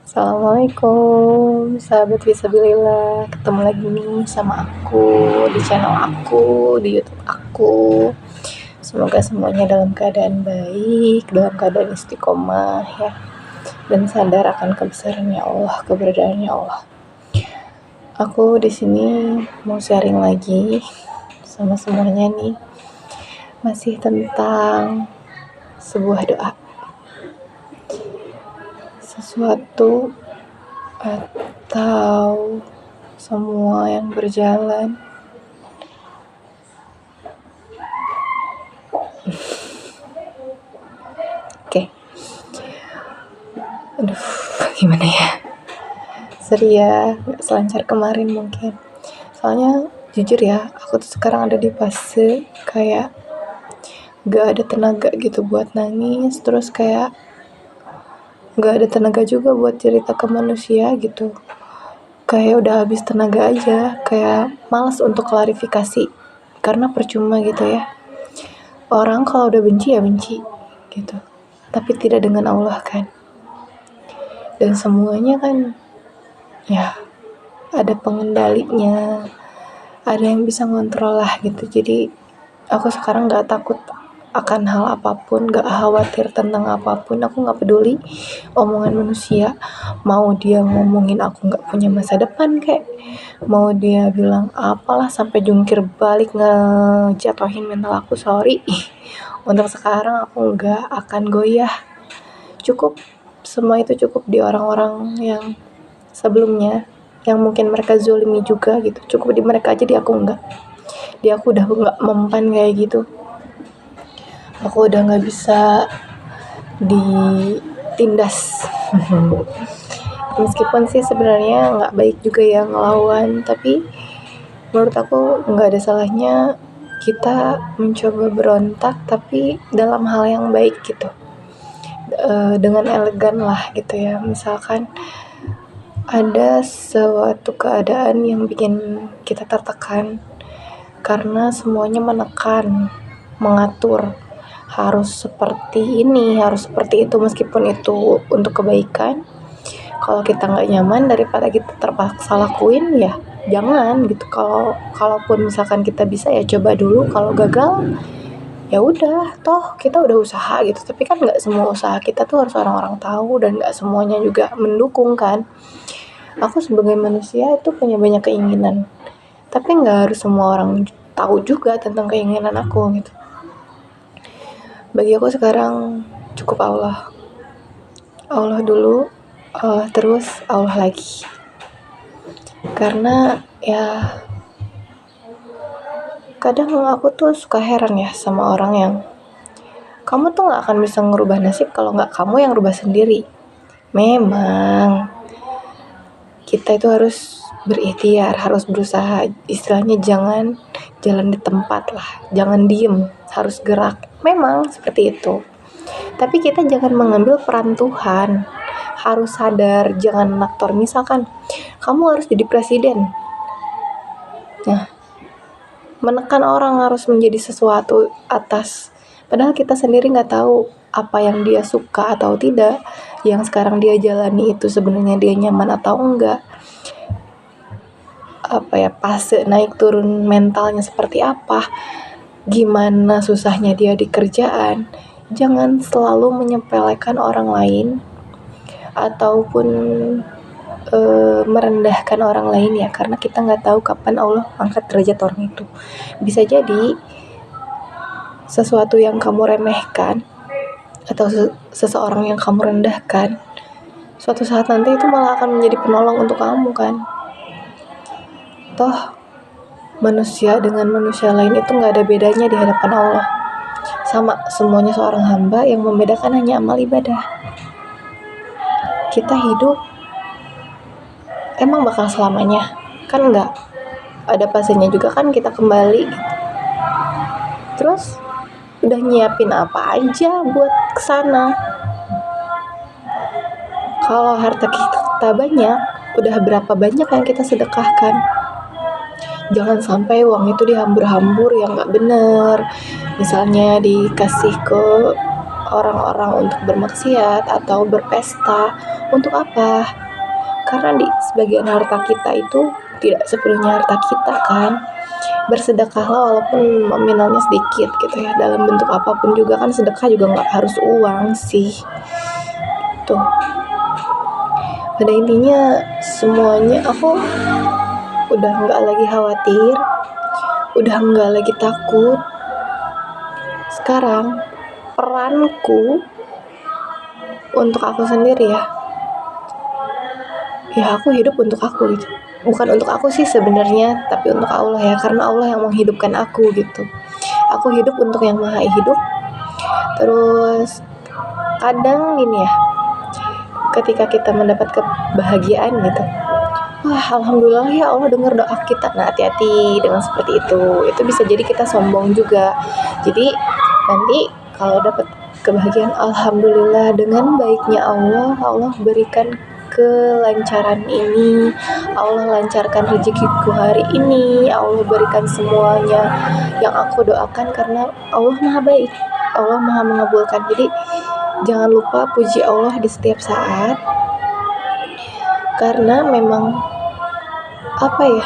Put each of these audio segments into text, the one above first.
Assalamualaikum, sahabat Fisabilillah. Ketemu lagi nih sama aku di channel aku, di YouTube aku. Semoga semuanya dalam keadaan baik, dalam keadaan istiqomah ya. Dan sadar akan kebesarannya Allah, keberadaannya Allah. Aku di sini mau sharing lagi sama semuanya nih. Masih tentang sebuah doa. Sesuatu atau semua yang berjalan Oke. Aduh, gimana ya? Seri ya, gak selancar kemarin mungkin. Soalnya jujur ya, aku tuh sekarang ada di fase kayak gak ada tenaga gitu buat nangis, terus kayak gak ada tenaga juga buat cerita ke manusia gitu. Kayak udah habis tenaga aja, kayak malas untuk klarifikasi karena percuma gitu ya. Orang kalau udah benci ya benci gitu, tapi tidak dengan Allah kan. Dan semuanya kan ya ada pengendalinya, ada yang bisa ngontrol lah gitu. Jadi aku sekarang gak takut akan hal apapun, gak khawatir tentang apapun. Aku gak peduli omongan manusia, mau dia ngomongin aku gak punya masa depan kayak, mau dia bilang apalah sampai jungkir balik ngejatuhin mental aku, sorry. Untuk sekarang aku gak akan goyah. Cukup, semua itu cukup di orang-orang yang sebelumnya, yang mungkin mereka zolimi juga gitu. Cukup di mereka aja, di aku enggak. Di aku udah gak mempan kayak gitu. Aku udah gak bisa ditindas. Meskipun sih sebenarnya gak baik juga ya ngelawan, tapi menurut aku gak ada salahnya kita mencoba berontak tapi dalam hal yang baik gitu. Dengan elegan lah gitu ya. Misalkan ada suatu keadaan yang bikin kita tertekan karena semuanya menekan, mengatur, harus seperti ini, harus seperti itu, meskipun itu untuk kebaikan. Kalau kita nggak nyaman, daripada kita terpaksa lakuin ya jangan gitu. Kalaupun misalkan kita bisa ya coba dulu, kalau gagal ya udah, toh kita udah usaha gitu. Tapi kan nggak semua usaha kita tuh harus orang-orang tahu, dan nggak semuanya juga mendukung kan. Aku sebagai manusia itu punya banyak keinginan, tapi nggak harus semua orang tahu juga tentang keinginan aku gitu. Bagi aku sekarang cukup Allah dulu, terus Allah lagi. Karena ya kadang aku tuh suka heran ya sama orang yang, kamu tuh gak akan bisa ngerubah nasib kalau gak kamu yang rubah sendiri. Memang kita itu harus berikhtiar, harus berusaha. Istilahnya jangan jalan di tempat lah, jangan diem, harus gerak. Memang seperti itu. Tapi kita jangan mengambil peran Tuhan. Harus sadar, jangan aktor. Misalkan kamu harus jadi presiden, nah, menekan orang harus menjadi sesuatu atas, padahal kita sendiri nggak tahu apa yang dia suka atau tidak, yang sekarang dia jalani itu sebenarnya dia nyaman atau enggak, fase naik turun mentalnya seperti apa, gimana susahnya dia di kerjaan. Jangan selalu menyepelekan orang lain ataupun merendahkan orang lain ya, karena kita nggak tahu kapan Allah angkat derajat orang itu. Bisa jadi sesuatu yang kamu remehkan atau seseorang yang kamu rendahkan, suatu saat nanti itu malah akan menjadi penolong untuk kamu kan. Toh manusia dengan manusia lain itu nggak ada bedanya di hadapan Allah. Sama, semuanya seorang hamba, yang membedakan hanya amal ibadah. Kita hidup emang bakal selamanya? Kan enggak. Ada fasenya juga kan kita kembali gitu. Terus udah nyiapin apa aja buat kesana? Kalau harta kita banyak, udah berapa banyak yang kita sedekahkan? Jangan sampai uang itu dihambur-hambur yang gak bener. Misalnya dikasih ke orang-orang untuk bermaksiat atau berpesta, Untuk apa? Karena di sebagian harta kita itu tidak sepenuhnya harta kita kan. Bersedekahlah walaupun nominalnya sedikit gitu ya, dalam bentuk apapun juga kan. Sedekah juga nggak harus uang sih tuh. Pada intinya semuanya aku udah nggak lagi khawatir, udah nggak lagi takut. Sekarang peranku untuk aku sendiri ya aku hidup untuk aku gitu. Bukan untuk aku sih sebenarnya, tapi untuk Allah ya, karena Allah yang menghidupkan aku gitu. Aku hidup untuk yang maha hidup. Terus kadang ini ya, ketika kita mendapat kebahagiaan gitu, wah alhamdulillah ya Allah dengar doa kita. Nah hati-hati dengan seperti itu bisa jadi kita sombong juga. Jadi nanti kalau dapat kebahagiaan, alhamdulillah dengan baiknya Allah berikan kelancaran ini, Allah lancarkan rezekiku hari ini, Allah berikan semuanya yang aku doakan, karena Allah maha baik, Allah maha mengabulkan. Jadi jangan lupa puji Allah di setiap saat, karena memang apa ya,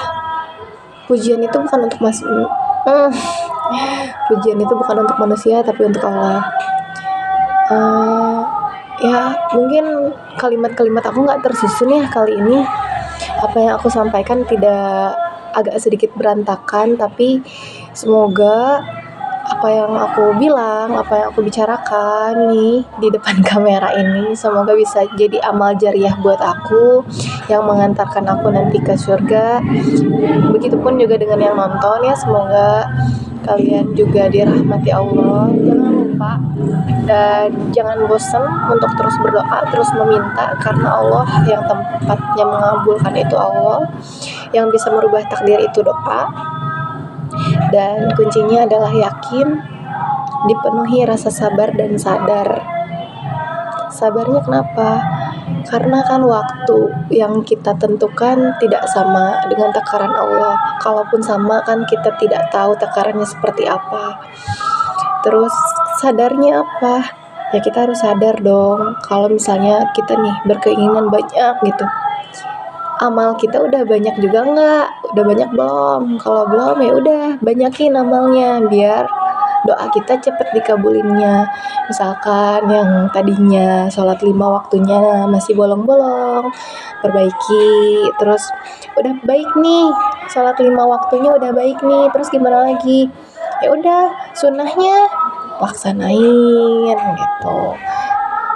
pujian itu bukan untuk pujian itu bukan untuk manusia tapi untuk Allah. Ya mungkin kalimat-kalimat aku nggak tersusun ya kali ini. Apa yang aku sampaikan tidak agak sedikit berantakan, tapi semoga apa yang aku bilang, apa yang aku bicarakan nih di depan kamera ini, semoga bisa jadi amal jariah buat aku yang mengantarkan aku nanti ke surga. Begitupun juga dengan yang nonton ya, semoga kalian juga dirahmati Allah. Jangan lupa dan jangan bosan untuk terus berdoa, terus meminta, karena Allah yang tempatnya mengabulkan itu Allah, yang bisa merubah takdir itu doa. Dan kuncinya adalah yakin, dipenuhi rasa sabar dan sadar. Sabarnya kenapa? Karena kan waktu yang kita tentukan tidak sama dengan takaran Allah. Kalaupun sama kan kita tidak tahu takarannya seperti apa. Terus sadarnya apa? Ya kita harus sadar dong, kalau misalnya kita nih berkeinginan banyak gitu, amal kita udah banyak juga nggak? Udah banyak belum? Kalau belum ya udah banyakin amalnya biar doa kita cepet dikabulinnya. Misalkan yang tadinya sholat 5 waktunya masih bolong-bolong, perbaiki. Terus udah baik nih, sholat 5 waktunya udah baik nih, terus gimana lagi? Ya udah sunnahnya laksanain gitu.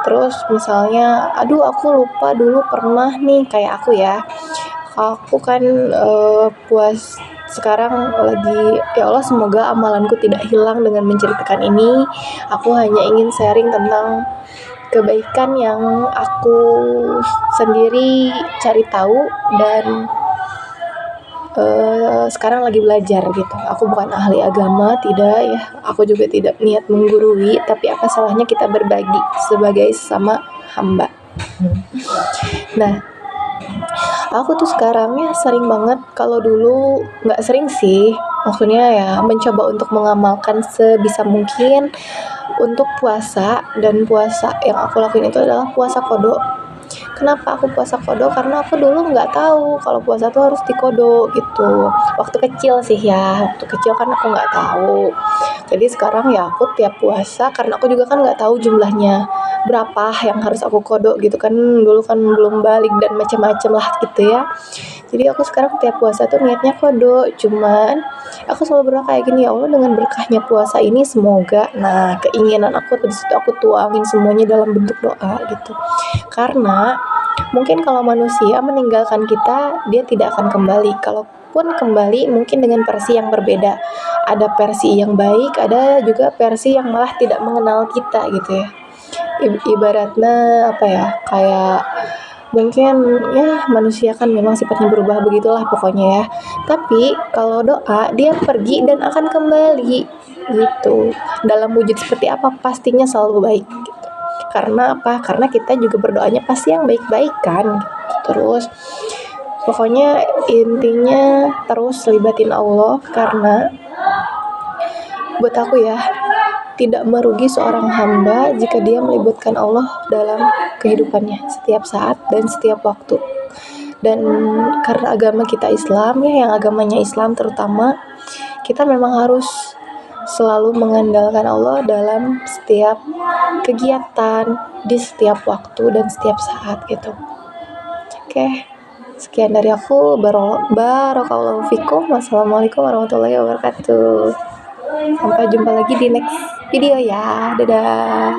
Terus misalnya, aduh aku lupa dulu pernah nih, kayak aku ya, aku kan sekarang lagi, ya Allah semoga amalanku tidak hilang dengan menceritakan ini. Aku hanya ingin sharing tentang kebaikan yang aku sendiri cari tahu dan sekarang lagi belajar gitu. Aku bukan ahli agama, tidak ya, aku juga tidak niat menggurui, tapi apa salahnya kita berbagi sebagai sesama hamba. Nah aku tuh sekarang ya sering banget, kalau dulu nggak sering sih, maksudnya ya mencoba untuk mengamalkan sebisa mungkin untuk puasa. Dan puasa yang aku lakuin itu adalah puasa qadha. Kenapa aku puasa qadha? Karena aku dulu nggak tahu kalau puasa tuh harus diqadha gitu. Waktu kecil sih ya, waktu kecil kan aku nggak tahu. Jadi sekarang ya aku tiap puasa, karena aku juga kan nggak tahu jumlahnya berapa yang harus aku qadha gitu kan, dulu kan belum balik dan macam-macam lah gitu ya. Jadi aku sekarang tiap puasa tuh niatnya qadha. Cuman aku selalu berdoa kayak gini, ya Allah dengan berkahnya puasa ini semoga, nah keinginan aku di situ aku tuangin semuanya dalam bentuk doa gitu. Karena mungkin kalau manusia meninggalkan kita, dia tidak akan kembali. Kalaupun kembali mungkin dengan versi yang berbeda. Ada versi yang baik, ada juga versi yang malah tidak mengenal kita gitu ya. Ibaratnya apa ya, kayak mungkin ya manusia kan memang sifatnya berubah, begitulah pokoknya ya. Tapi kalau doa, dia pergi dan akan kembali gitu. Dalam wujud seperti apa pastinya selalu baik gitu. Karena apa? Karena kita juga berdoanya pasti yang baik-baik kan. Terus pokoknya intinya terus libatin Allah, karena buat aku ya, tidak merugi seorang hamba jika dia melibatkan Allah dalam kehidupannya setiap saat dan setiap waktu. Dan karena agama kita Islam ya, yang agamanya Islam terutama, kita memang harus selalu mengandalkan Allah dalam setiap kegiatan, di setiap waktu dan setiap saat gitu. Oke, sekian dari aku. Barakallahu fikum. Wassalamualaikum warahmatullahi wabarakatuh. Sampai jumpa lagi di next video ya. Dadah.